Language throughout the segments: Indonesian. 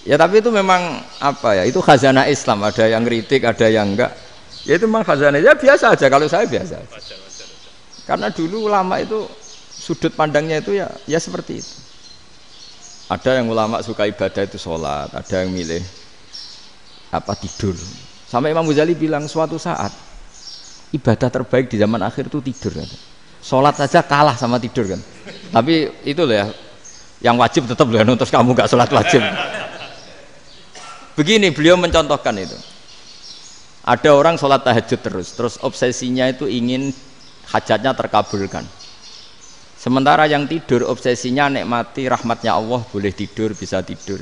Ya tapi itu memang apa ya? Itu khazanah Islam. Ada yang kritik, ada yang enggak. Ya itu memang khazanah. Ya biasa aja. Kalau saya biasa. Karena dulu ulama itu sudut pandangnya itu ya seperti itu. Ada yang ulama suka ibadah itu sholat, ada yang milih apa tidur. Sampai Imam Ghazali bilang suatu saat ibadah terbaik di zaman akhir itu tidur. Kan? Sholat saja kalah sama tidur kan. Tapi itu loh ya, yang wajib tetap loh. Terus kamu nggak sholat wajib. Begini beliau mencontohkan itu. Ada orang sholat tahajud terus obsesinya itu ingin hajatnya terkabulkan. Sementara yang tidur obsesinya nikmati rahmatnya Allah, boleh tidur, bisa tidur.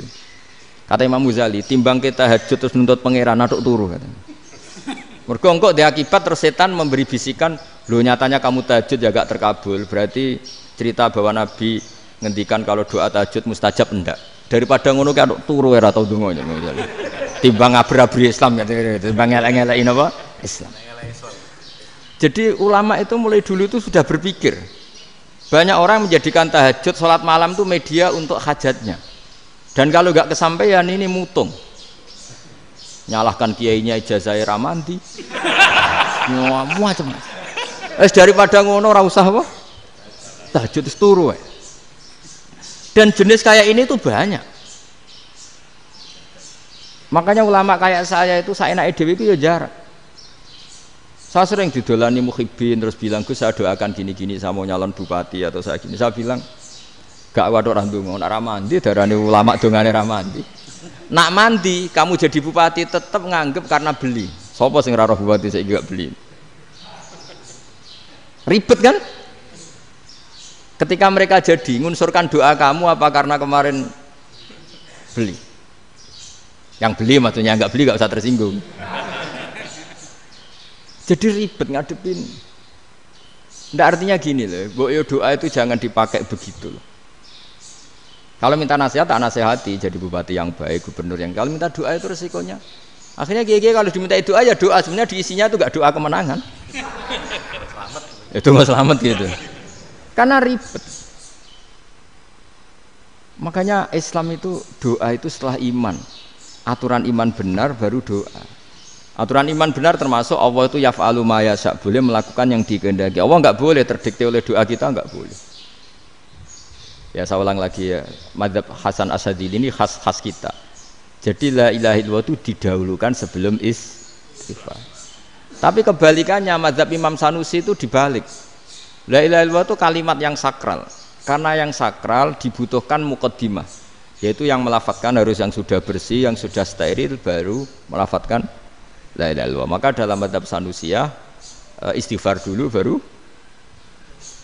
Kata Imam Ghazali, timbang kita tahajud terus nuntut pangeran aduk turu katanya. Mergo engko dia akibat terus setan memberi bisikan, lho nyatanya kamu tahajud ya gak terkabul. Berarti cerita bahwa Nabi ngendikan kalau doa tahajud mustajab enggak. Daripada ngono ki aduk turu ora tau ndonga. Timbang abri-abri Islam ya, timbang elek-elekin apa? Islam. Jadi ulama itu mulai dulu itu sudah berpikir. Banyak orang menjadikan tahajud, sholat malam itu media untuk hajatnya. Dan kalau nggak kesampaian ini mutung. Nyalahkan kiainya ijazah ramandi. Macam. Daripada ngono ora usah apa? Tahajud itu turu. Dan jenis kayak ini tuh banyak. Makanya ulama kayak saya itu saenake dhewe itu ya jarak. Saya sering didolani mukhibin terus bilang Gus saya doakan gini-gini saya mau nyalon bupati atau saya gini. Saya bilang gak waduh orang dongo, nak ramandi darani ulama dongane ramandi. Nak mandi kamu jadi bupati tetap nganggep karena beli. Sopo sing ora roh bupati saya gak beli. Ribet kan? Ketika mereka jadi ngunsurkan doa kamu apa karena kemarin beli? Yang beli maksudnya nggak beli nggak usah tersinggung. Jadi ribet ngadepin. Nggak artinya gini loh, doa itu jangan dipakai begitu loh. Kalau minta nasihat, tak nasihati jadi bupati yang baik, gubernur yang. Kalau minta doa itu resikonya. Akhirnya kiai kalau diminta doa ya doa, sebenarnya diisinya itu nggak doa kemenangan. Itu nggak selamat gitu. Karena ribet. Makanya Islam itu doa itu setelah iman. Aturan iman benar baru doa. Aturan iman benar termasuk Allah itu yaf'alu ma yasha, boleh melakukan yang dikehendaki. Allah enggak boleh terdikte oleh doa kita, enggak boleh. Ya saya ulang lagi ya, mazhab Hasan Asyadzili ini khas kita. Jadi la ilaha illallah itu didahulukan sebelum istighfar. Tapi kebalikannya mazhab Imam Sanusi itu dibalik. La ilaha illallah itu kalimat yang sakral. Karena yang sakral dibutuhkan muqaddimah. Yaitu yang melafadzkan harus yang sudah bersih, yang sudah steril baru melafadzkan la ilaha illallah. Maka dalam mazhab Sanusiyah istighfar dulu baru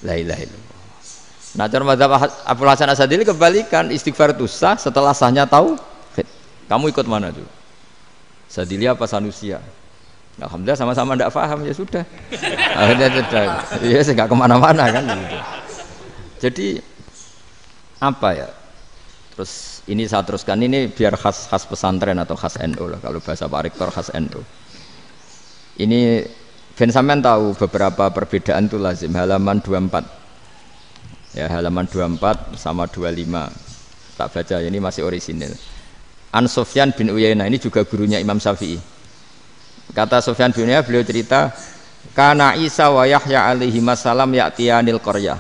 la ilaha illallah. Nah, cara mazhab Abdul Hasan Asyadzili kebalikan, istighfar itu sah setelah sahnya tauhid. Kamu ikut mana dulu? Asyadzili apa Sanusiyah? Alhamdulillah sama-sama tidak paham ya sudah. Akhirnya sudah. Ya saya nggak kemana-mana kan gitu. Jadi apa ya? Terus ini saya teruskan ini biar khas pesantren atau khas NU lah, kalau bahasa Pak Rektor khas NU. Ini Ben sampean tahu beberapa perbedaan itu lazim, halaman 24. Ya, halaman 24 sama 25. Tak baca ini masih orisinil. An Sufyan bin Uyainah, ini juga gurunya Imam Syafi'i. Kata Sufyan bin Uyainah, beliau cerita, kana Isa wa Yahya alaihi salam ya'tiyanil qaryah.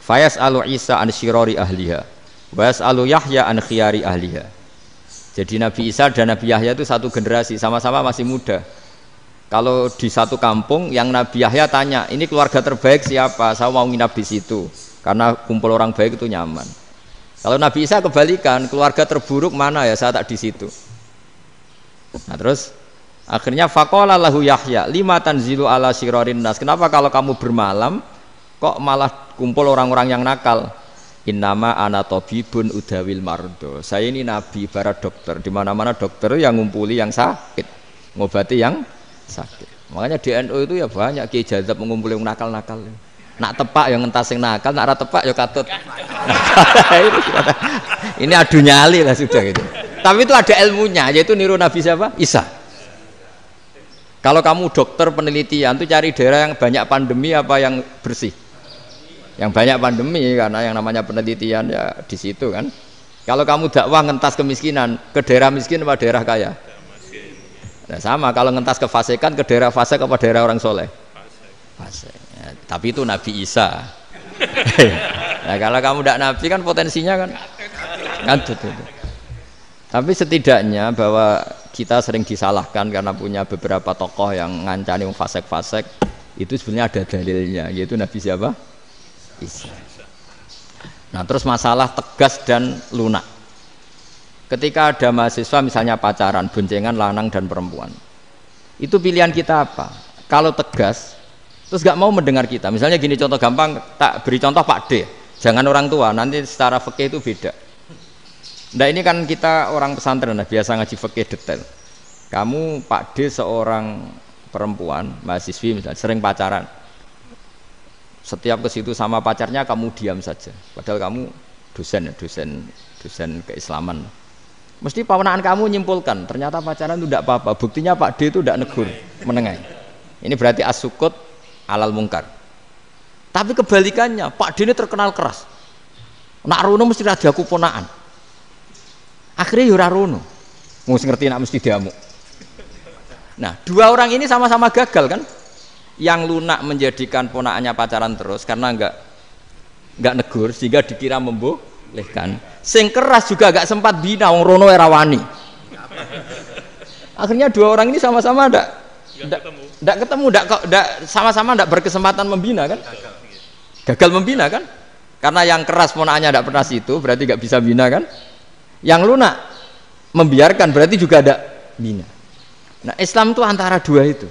Fayas'alu Isa an syirari ahliha. Was'alu Yahya an khiyari ahliha. Jadi Nabi Isa dan Nabi Yahya itu satu generasi, sama-sama masih muda. Kalau di satu kampung yang Nabi Yahya tanya, ini keluarga terbaik siapa? Saya mau nginap di situ karena kumpul orang baik itu nyaman. Kalau Nabi Isa kebalikan, keluarga terburuk mana ya? Saya tak di situ. Nah terus akhirnya faqala lahu Yahya, lima tanzilu ala syirarin nas. Kenapa kalau kamu bermalam kok malah kumpul orang-orang yang nakal? Innama ana tabibun udawil mardo. Saya ini nabi ibarat dokter. Di mana-mana dokter yang ngumpuli yang sakit, ngobati yang sakit. Makanya di NU itu ya banyak kiai jazab mengumpuli yang nakal-nakal. Nak tepak yang ngentas yang nakal, nak ra tepak ya katut. Ini adu nyali lah sudah gitu. Tapi itu ada ilmunya, yaitu niru Nabi siapa? Isa. Kalau kamu dokter penelitian itu cari daerah yang banyak pandemi apa yang bersih? Yang banyak pandemi, karena yang namanya penelitian ya di situ kan. Kalau kamu dakwah ngentas kemiskinan, ke daerah miskin apa daerah kaya? Nah, sama kalau ngentas kefasikan, ke daerah fasik apa daerah orang soleh? Fasik. Ya, tapi itu Nabi Isa. Nah, kalau kamu tidak Nabi kan potensinya kan ngadut itu. Tapi setidaknya bahwa kita sering disalahkan karena punya beberapa tokoh yang ngancani fasik-fasik, itu sebenarnya ada dalilnya, yaitu Nabi siapa? Isa. Nah, terus masalah tegas dan lunak. Ketika ada mahasiswa misalnya pacaran, boncengan lanang dan perempuan, itu pilihan kita apa? Kalau tegas, terus gak mau mendengar kita. Misalnya gini, contoh gampang, tak beri contoh Pak D. Jangan orang tua, nanti secara fikih itu beda. Nah, ini kan kita orang pesantren, biasa ngaji fikih detail. Kamu Pak D seorang perempuan, mahasiswi misalnya, sering pacaran. Setiap ke situ sama pacarnya kamu diam saja. Padahal kamu dosen keislaman. Mesti pawanaan kamu nyimpulkan, ternyata pacaran itu tidak apa-apa. Buktinya Pak D itu tidak negur, menengahi. Ini berarti as-sukut alal mungkar. Tapi kebalikannya, Pak D ini terkenal keras. Nak rono mesti rajaku ponaan. Akhirnya yura rono. Mesti ngerti nak mesti diamuk. Nah, dua orang ini sama-sama gagal kan? Yang lunak menjadikan ponaannya pacaran terus karena enggak negur sehingga dikira membolehkan. Sing keras juga enggak sempat bina wong rono era wani. Akhirnya dua orang ini sama-sama enggak ketemu, sama-sama enggak berkesempatan membina kan? Gagal membina kan? Karena yang keras ponaannya enggak pernah situ, berarti enggak bisa bina kan? Yang lunak membiarkan berarti juga enggak bina. Nah, Islam itu antara dua itu.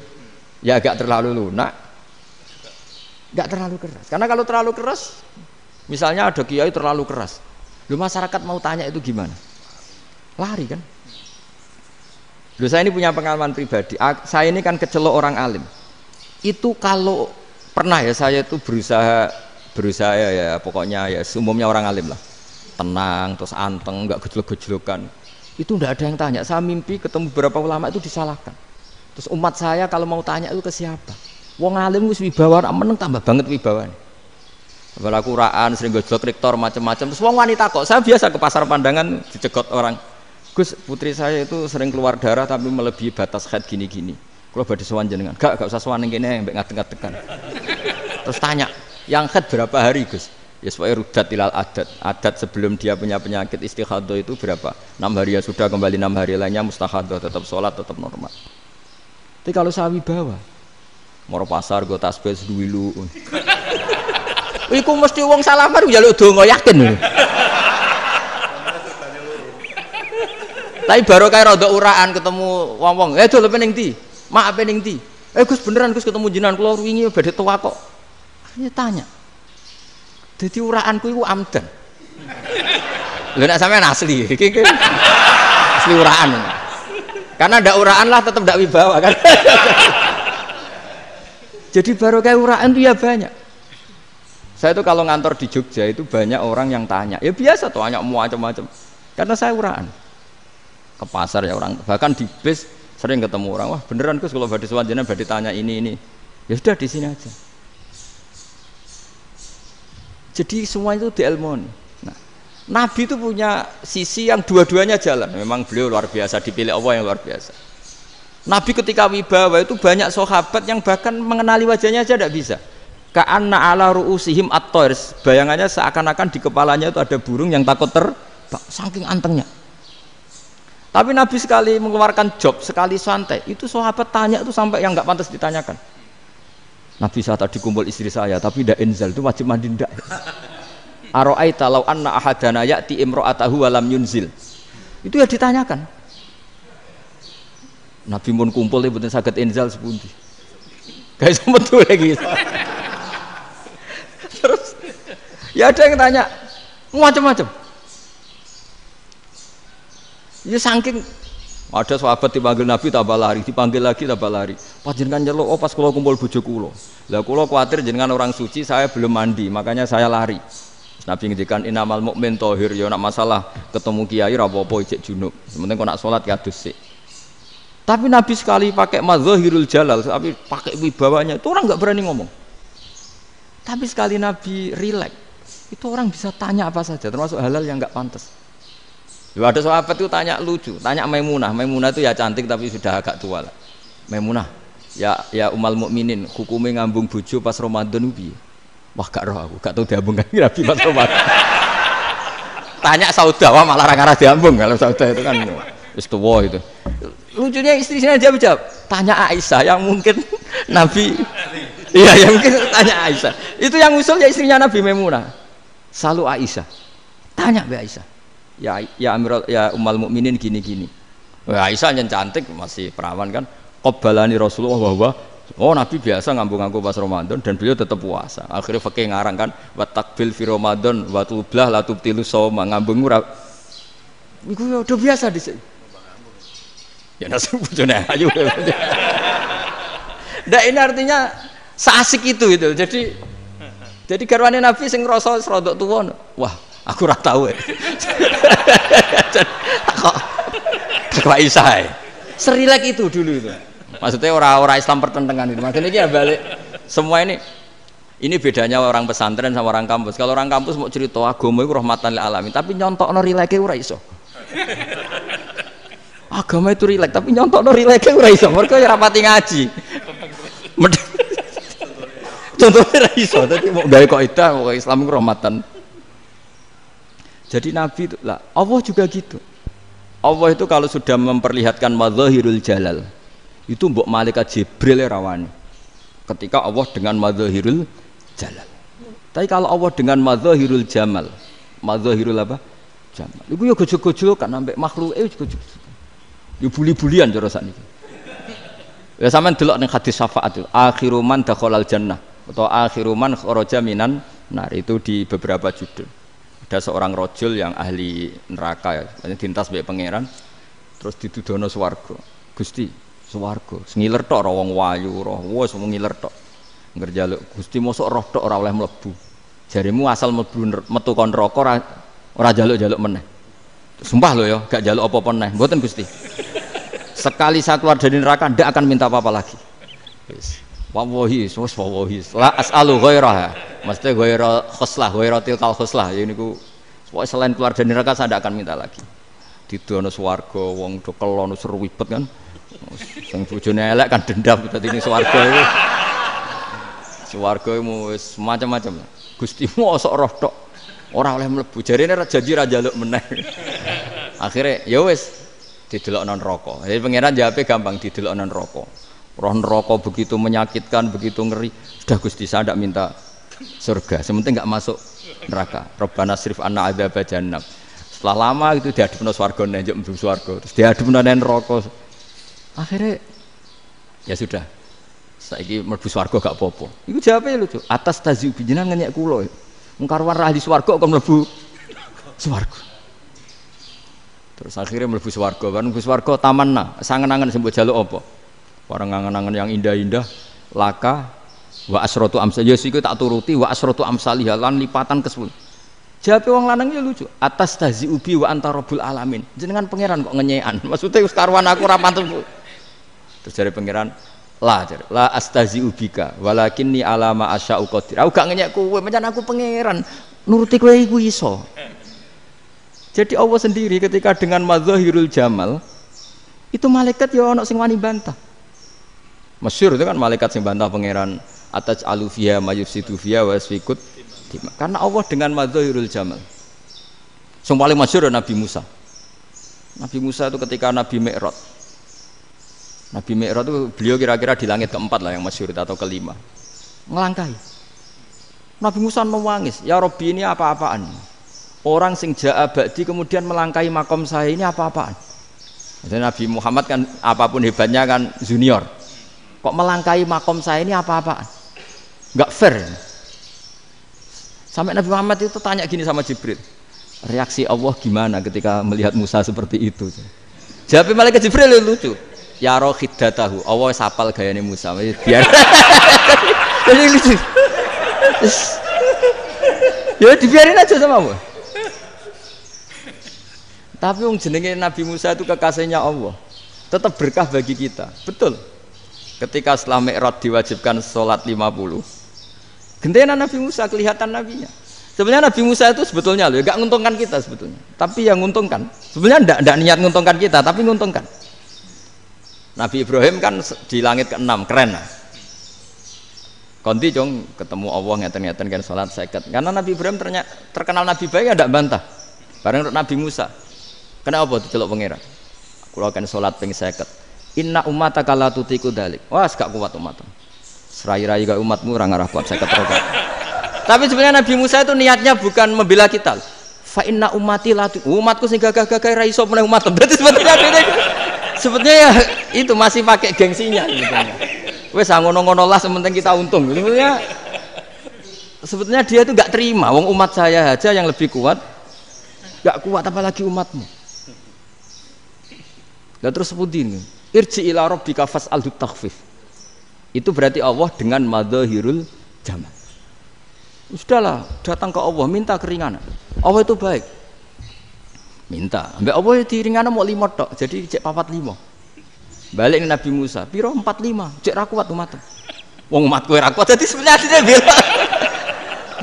Ya agak terlalu lunak, enggak terlalu keras. Karena kalau terlalu keras, misalnya ada kiai terlalu keras, lu masyarakat mau tanya itu gimana? Lari kan? Lu saya ini punya pengalaman pribadi. Saya ini kan kecelok orang alim. Itu kalau pernah ya saya itu berusaha ya pokoknya ya umumnya orang alim lah, tenang terus anteng, enggak gejlok-gejlokan. Itu enggak ada yang tanya. Saya mimpi ketemu beberapa ulama itu disalahkan. Terus umat saya kalau mau tanya itu ke siapa? Wong alim wis wibawa, meneng tambah banget wibawane. Bala Quran sering gojlok rektor macam-macam. Terus wong wanita kok, saya biasa ke pasar pandangan dicegot orang. Gus, putri saya itu sering keluar darah tapi melebihi batas haid gini-gini. Kalau badhe sowan jenengan, gak usah sowan ning kene mbek ngadeg-ngadegan. Terus tanya, yang haid berapa hari, Gus? Ya supaya rudat ilal adat sebelum dia punya penyakit istihadah itu berapa? 6 hari ya sudah, kembali 6 hari lainnya mustahadah, tetap sholat, tetap normal. Tapi kalau saya wibawa, moro pasar gue tasbih seduwilu. Iku mesti wong salaman njaluk donga yakin. Tapi baru kayak rada uraan ketemu wong-wong, dol pening ndi? Mak pening ndi? Gus beneran Gus ketemu jenengan kula wingi badhe tuwa kok. Akhirnya tanya. Dadi uraanku iku amdan. Lha nek sampean asli, iki asli uraan. Karena ndak uraan lah tetap ndak wibawa kan. Jadi baru kayak uraan itu ya banyak. Saya itu kalau ngantor di Jogja itu banyak orang yang tanya. Ya biasa tuh tanya macam-macam. Karena saya uraan. Ke pasar ya orang, bahkan di bis sering ketemu orang. Wah beneran Gus kalau badhe sowan jenengan badhe tanya ini. Ya sudah di sini aja. Jadi semua itu diilmoni. Nabi itu punya sisi yang dua-duanya jalan. Memang beliau luar biasa, dipilih Allah yang luar biasa. Nabi ketika wibawa itu banyak sahabat yang bahkan mengenali wajahnya aja tidak bisa. Ka'anna ala ru'usihim at-thair. Bayangannya seakan-akan di kepalanya itu ada burung yang takut terbang, saking antengnya. Tapi Nabi sekali mengeluarkan job, sekali santai, itu sahabat tanya itu sampai yang nggak pantas ditanyakan. Nabi saat tadi kumpul istri saya, tapi tidak inzal itu wajib mandi ndak. Aro'aita law anna ahadana ya'ti imra'atahu wa lam yunzil. Itu ya ditanyakan. Nabi mun kumpul ya mboten saged inzal sepundi. Guys betul lagi. Terus ya ada yang tanya macam-macam. Ya saking ada sahabat dipanggil Nabi tambah lari, dipanggil lagi tambah lari. Panjenengan nyeluk, oh pas kula kumpul bojo kula. Lah kula kuwatir jenengan orang suci, saya belum mandi, makanya saya lari. Nabi ngendikan innamal mukmin thahir, ya nak masalah ketemu kiai ra apa-apa ijek junub. Sementing kok nak salat kados sik. Tapi Nabi sekali pakai madzahirul jalal, tapi pakai wibawanya, itu orang enggak berani ngomong. Tapi sekali Nabi rileks, itu orang bisa tanya apa saja, termasuk halal yang enggak pantas. Loh, ada sahabat itu tanya lucu, tanya Maimunah. Maimunah itu ya cantik tapi sudah agak tua lah. Maimunah, ya umal mukminin, hukumnya ngambung bojo pas Ramadan piye? Wah gak roh aku, gak tahu diambung kan Nabi pas Ramadan. Tanya Saudah, wah malah orang-orang diambung kalau Saudah itu kan wis tuwa itu. Lucunya istrinya jawab, tanya Aisyah yang mungkin Nabi, iya yang mungkin tanya Aisyah. Itu yang usul ya istrinya Nabi Maimunah. Selalu Aisyah, tanya Mbak Aisyah. Ya Amirul, ya Ummul Mukminin gini-gini. Wah Aisyah yang cantik masih perawan kan. Qabbalani Rasulullah bahwa oh Nabi biasa ngambung-ngambung pas Ramadan dan beliau tetap puasa. Akhirnya fakih ngarang kan wa takbil fi Ramadan wa tublah la tubtilu shauma ngambung ora. Iku ya udah biasa di sini. Ya nasi bojone ayu. Ndak ini artinya seasik itu. Jadi garwane Nabi sing ngrasa rodok tuwa. Wah, aku ora tau. Kok Aisyah. Serilek itu dulu itu. Maksudnya orang-orang Islam pertentangan itu. Maksudnya ini ya balik semua ini bedanya orang pesantren sama orang kampus. Kalau orang kampus mau cerita agama itu rahmatan lil alamin, tapi nyontokno rileke ora iso. Agama itu rilek, tapi nyontokno rileke ora iso. Mergo ya rapati ngaji. Contohnya ora iso, dadi mau gawe kaidah kok Islam itu rahmatan. Jadi Nabi itu lah, Allah juga gitu. Allah itu kalau sudah memperlihatkan madzahirul jalal itu mbok malaikat Jibril rawani ketika Allah dengan madzahirul jalal. Tapi kalau Allah dengan madzahirul jamal, madzahirul apa? Jamal. Iku ya gojol-gojol kan ambek makhluke gojol. Ya buli-bulian cara sakniki. Ya sampean delok ning hadis syafaat itu, akhiru man dakhalal jannah atau akhiru man kharaja minan nar itu di beberapa judul. Ada seorang rojul yang ahli neraka ya, dintas mbek pangeran terus ditudono swarga. Gusti, swarga ngiler tok ora wong wayu roh wis ngiler tok ngerjaluk Gusti mosok roh tok ora oleh mlebu jarimu asal mlebu metu kon neraka ora jaluk-jaluk meneh sumpah lho ya gak jaluk apa-apa meneh mboten Gusti sekali saya keluar dari neraka ndak akan minta apa-apa lagi wis wallahi la as'alu ghairaha mesti ghaira khoslah ghaira tilkal khoslah ya niku selain keluar dari neraka saya ndak akan minta lagi didono swarga wong do kelon seru wibet kan sing bojone elek kan dendam dadi ning swarga iku. Swarga iku wis macam-macam. Gusti mosok roh tok ora oleh mlebu. Jarine janji ra njaluk meneh. Akhire ya wis didelokno neraka. Jadi pangeran jawabe gampang didelokno neraka. Roh neraka begitu menyakitkan, begitu ngeri. Sudah Gusti saya ndak minta surga, sementing enggak masuk neraka. Rabbana srif anna adzab jahannam. Setelah lama itu diadepno swarga njuk mlebu swarga. Terus diadepno neraka. Akhirnya ya sudah saiki mlebu swarga gak apa-apa. Iku jawabe lucu. Atas taziu jenengan ngenyek kula. Wong karuan ra ahli swarga kok mlebu swarga. Terus akhirnya mlebu swarga. Kan mlebu swarga tamanna, sangen-angen sing mbok jaluk apa? Orang angen-angen yang indah-indah, laka wa asratu amsal. Ya siku tak turuti wa asratu amsalih lan lipatan ke-10. Jawabe wong lanang ya lucu. Atas taziu bi wa anta rabbul alamin. Jenengan pangeran kok ngenyekan. Maksudnya wis karuan aku ora pantes. Terus dari pangeran la astazi'u bika walakinni alama asya'u qadir. Aku gak ngenyek kowe, pancen aku pangeran. Nuruti kowe iku iso. Jadi Allah sendiri ketika dengan madzahirul jamal itu malaikat ya ono sing wani bantah. Masyhur itu kan malaikat sing bantah pangeran ataj alufiya mayufsidu fiya wasfikut. Karena Allah dengan madzahirul jamal. Yang paling masyhur Nabi Musa. Nabi Musa itu ketika Nabi Mi'raj. Nabi Mi'raj itu beliau kira-kira di langit keempat lah yang masyhur atau kelima. Ngelangkai. Nabi Musa menangis, "Ya Rabbi ini apa-apaan? Orang sing ja'a ba'di kemudian melangkai makom saya ini apa-apaan?" Jadi Nabi Muhammad kan apapun hebatnya kan junior. Kok melangkai makom saya ini apa-apaan? Enggak fair. Sampai Nabi Muhammad itu tanya gini sama Jibril. Reaksi Allah gimana ketika melihat Musa seperti itu? Jawab malaikat Jibril lucu. Ya roh hiddatahu, Allah sapal gayane Musa. Biar. Jadi lucu. Ya dibiarin aja sama Allah. Tapi wong jenenge Nabi Musa itu kekasihnya Allah. Tetap berkah bagi kita. Betul. Ketika setelah Mi'raj diwajibkan sholat 50. Gentenan Nabi Musa kelihatan nabinya. Sebenarnya Nabi Musa itu sebetulnya loh, nggak menguntungkan kita sebetulnya, tapi yang menguntungkan. Sebenarnya enggak niat menguntungkan kita, tapi menguntungkan. Nabi Ibrahim kan di langit ke-6, keren lah. Konti jong ketemu Allah ngeten-ngeten kan salat 50. Karena Nabi Ibrahim terkenal Nabi baik, ada bantah. Bareng Nabi Musa. Kenapa diceluk pangeran? Kula kan salat ping 50. Inna ummataka la tutiku dalik. Wah, gak kuat umat. Serai-rai gak umatmu ora ngarah kuat 50 rakaat. Tapi sebenarnya Nabi Musa itu niatnya bukan membela kita. Fa inna ummati la umatku sing gagah-gagah ra iso meneh umat. Berarti sebetulnya ya itu masih pakai gengsinya sebetulnya. Wes ngono-ngono lah sementing kita untung. Sebetulnya dia itu enggak terima wong umat saya aja yang lebih kuat. Enggak kuat apalagi umatmu. Lah terus sebutin irji ila rabbika fas'alhu takhfif. Itu berarti Allah dengan madzahirul jamal. Sudahlah, datang ke Allah minta keringanan. Allah itu baik. Minta. Ambek Allah diringana mau 5 tok, jadi cek 45. Balik ke Nabi Musa, piro 45, cek ra kuat umat. Wong umatku ra kuat, jadi sebenarnya bela.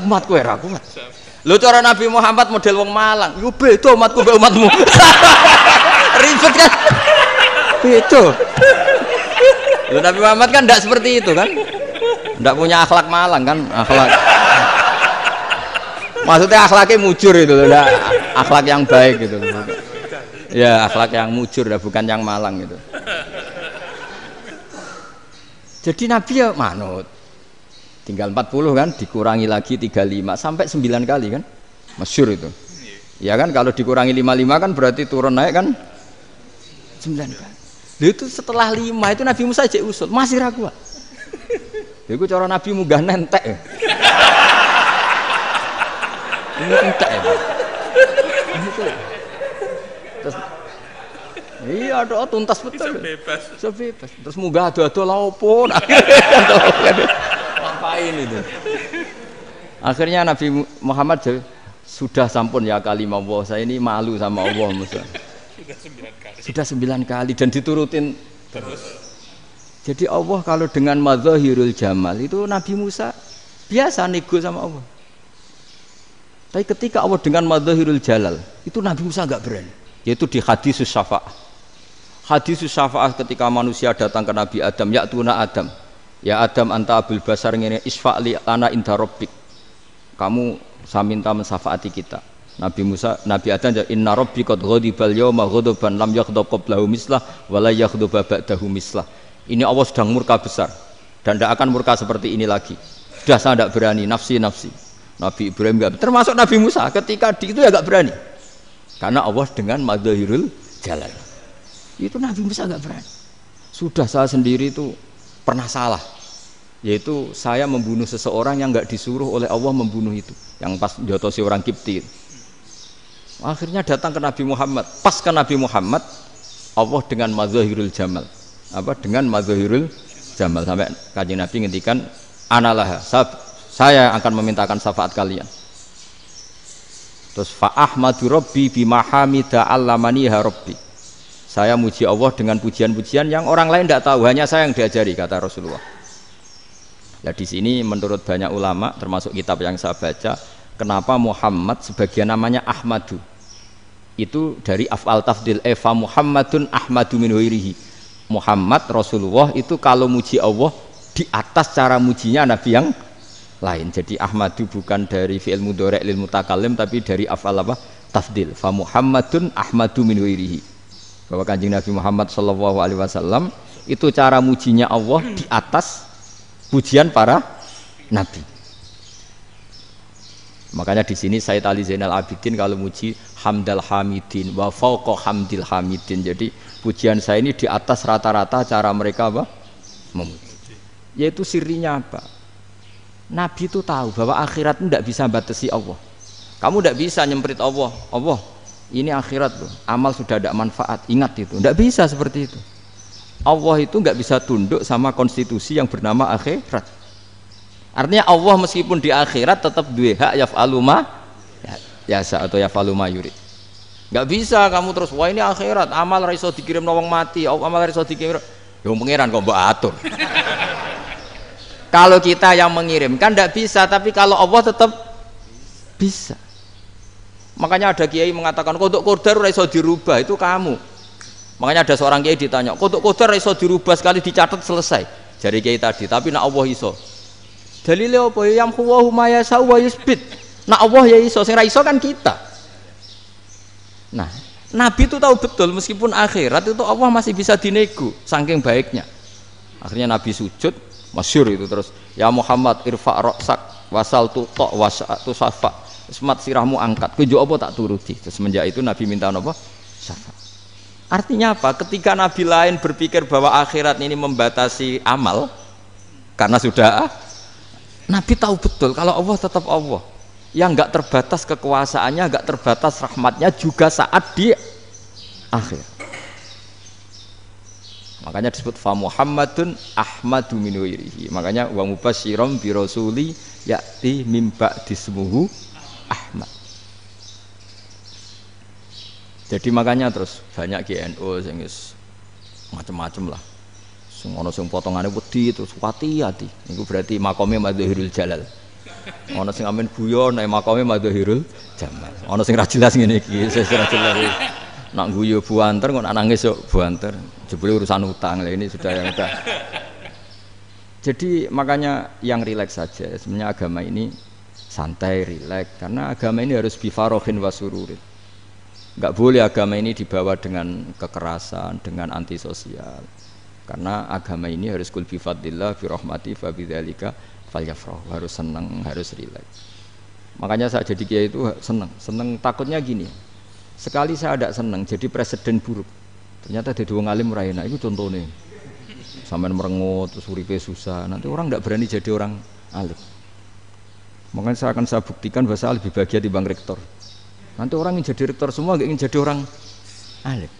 Umatku ra kuat. Lho cara Nabi Muhammad model wong Malang, yo beda umatku mbek umatmu. Ribet kan? Beda. Lho Nabi Muhammad kan enggak seperti itu kan? Enggak punya akhlak Malang kan, akhlak. Maksudnya akhlaknya mujur itu loh, akhlak yang baik gitu. Ya akhlak yang mujur, bukan yang malang gitu. Jadi Nabi ya manut. Tinggal 40 kan, dikurangi lagi 35 sampai 9 kali kan, masyhur itu. Ya kan kalau dikurangi 55 kan berarti turun naik kan 9 kali. Itu setelah 5 itu Nabi Musa cek usul masih ragu. Itu cara Nabi munggah nentek. Ini entek ya. Terus iya doa tuntas betul. Bisa bebas. Terus munggah ado-ado lha opo? Ngapain itu? Akhirnya Nabi Muhammad sudah sampun ya kalimah Allah, saya ini malu sama Allah Musa. Sudah 9 kali dan diturutin terus. Jadi Allah kalau dengan madzahirul jamal itu Nabi Musa biasa nego sama Allah. Tapi ketika Allah dengan madzahirul jalal itu Nabi Musa enggak berani. Yaitu di hadisus syafa'ah. Hadisus syafa'ah ketika manusia datang ke Nabi Adam, ya tuna Adam. Ya Adam anta abul basar ngene isfa'li lana inda rabbik. Kamu saya minta mensafaati kita. Nabi Musa, Nabi Adam ya inna rabbi qad ghadibal yauma ghadaban lam yaghdab qablahu mislah wa la yaghdab ba'dahu mislah. Ini Allah sedang murka besar dan tidak akan murka seperti ini lagi. Sudah saya tidak berani, nafsi. Nabi Ibrahim enggak, termasuk Nabi Musa ketika itu ya enggak berani. Karena Allah dengan madzahirul jalal. Itu Nabi Musa enggak berani. Sudah saya sendiri itu pernah salah. Yaitu saya membunuh seseorang yang enggak disuruh oleh Allah membunuh itu. Yang pas jotosi orang Kipti. Akhirnya datang ke Nabi Muhammad. Pas ke Nabi Muhammad, Allah dengan madzahirul jamal. Apa dengan madzahirul jamal sampai Kanjeng Nabi ngendikan analah saya akan memintakan syafaat kalian. Terus fa ahmadu rabbi bima hamida allamaniha rabbi. Saya muji Allah dengan pujian-pujian yang orang lain tidak tahu, hanya saya yang diajari, kata Rasulullah. Nah di sini menurut banyak ulama termasuk kitab yang saya baca, kenapa Muhammad sebagian namanya Ahmadu. Itu dari af'al tafdil fa Muhammadun Ahmadu min ghairihi. Muhammad Rasulullah itu kalau muji Allah di atas cara mujinya nabi yang lain. Jadi Ahmadu bukan dari fi'il mudhari' lil mutakallim tapi dari af'al apa? Tafdil. Fa Muhammadun Ahmadu min ghairihi. Bahwa Kanjeng Nabi Muhammad sallallahu alaihi wasallam itu cara mujinya Allah di atas pujian para nabi. Makanya di sini Sayyid Ali Zainal Abidin kalau muji hamdal hamidin wa fauqa hamdil hamidin. Jadi pujian saya ini di atas rata-rata cara mereka apa? Memuji. Yaitu sirinya apa? Nabi itu tahu bahwa akhirat itu tidak bisa batasi Allah. Kamu tidak bisa nyemprit Allah. Allah, ini akhirat loh. Amal sudah ada manfaat. Ingat itu. Tidak bisa seperti itu. Allah itu nggak bisa tunduk sama konstitusi yang bernama akhirat. Artinya Allah meskipun di akhirat tetap duwe hak yaf'alu ma yasa atau yaf'alu ma yurid. Nggak bisa kamu terus wah ini akhirat amal ra iso dikirim wong mati, amal ra iso dikirim. Yo pangeran kok mbok atur. Kalau kita yang mengirimkan tidak bisa, tapi kalau Allah tetap bisa. Makanya ada kiai mengatakan kodok qadar ora iso dirubah, itu kamu. Makanya ada seorang kiai ditanya, kodok qadar ora iso dirubah, sekali dicatat selesai. Jari kiai tadi, tapi nak Allah iso. Dalile apa? Yam huwa ma yasha wa yusbit. Nak Allah ya iso, sing ra iso kan kita. Nah, Nabi itu tahu betul meskipun akhirat itu Allah masih bisa dinego saking baiknya. Akhirnya Nabi sujud, masyhur itu terus, ya Muhammad irfa' ra'sak wasal tu ta wasatu safa. Semat sirahmu angkat, kejo apa tak turuti. Semenjak itu Nabi minta apa? Syafaat. Artinya apa? Ketika Nabi lain berpikir bahwa akhirat ini membatasi amal, karena sudah Nabi tahu betul kalau Allah tetap Allah, yang nggak terbatas kekuasaannya, nggak terbatas rahmatnya juga saat di akhir. Makanya disebut fa Muhammadun Ahmadu min ghairihi. Makanya wa mubasyiran bi rasuli ya'ti mim ba'dismuhu Ahmad. Jadi makanya terus banyak GNO sing macam-macam lah. Sing ana sing potongane wedi terus hati-hati. Niku berarti makome Madzahirul Jalal. Ana sing amen guyon nek makome Madzahirul Jamal. Ana sing ra jelas ngene iki, sing ra jelas. Nak guyu buanter kok nak nangis yo buanter. Jebule urusan utang lah ini sudah yang udah. Jadi makanya yang rileks saja. Sebenarnya agama ini santai, rileks, karena agama ini harus bifarohin wasururin. Enggak boleh agama ini dibawa dengan kekerasan, dengan antisosial. Karena agama ini harus kul bifadillah fi rahmati fa bidzalika falyafrahu, harus senang, harus rileks. Makanya saya jadi kiai itu senang takutnya gini. Sekali saya tidak senang jadi presiden buruk. Ternyata jadi wong alim ora enak, itu contohnya. Sampean merengut terus uripe susah, nanti orang tidak berani jadi orang alim. Makanya saya buktikan bahwa saya lebih bahagia dibanding rektor. Nanti orang ingin jadi rektor semua, nggak ingin jadi orang alim.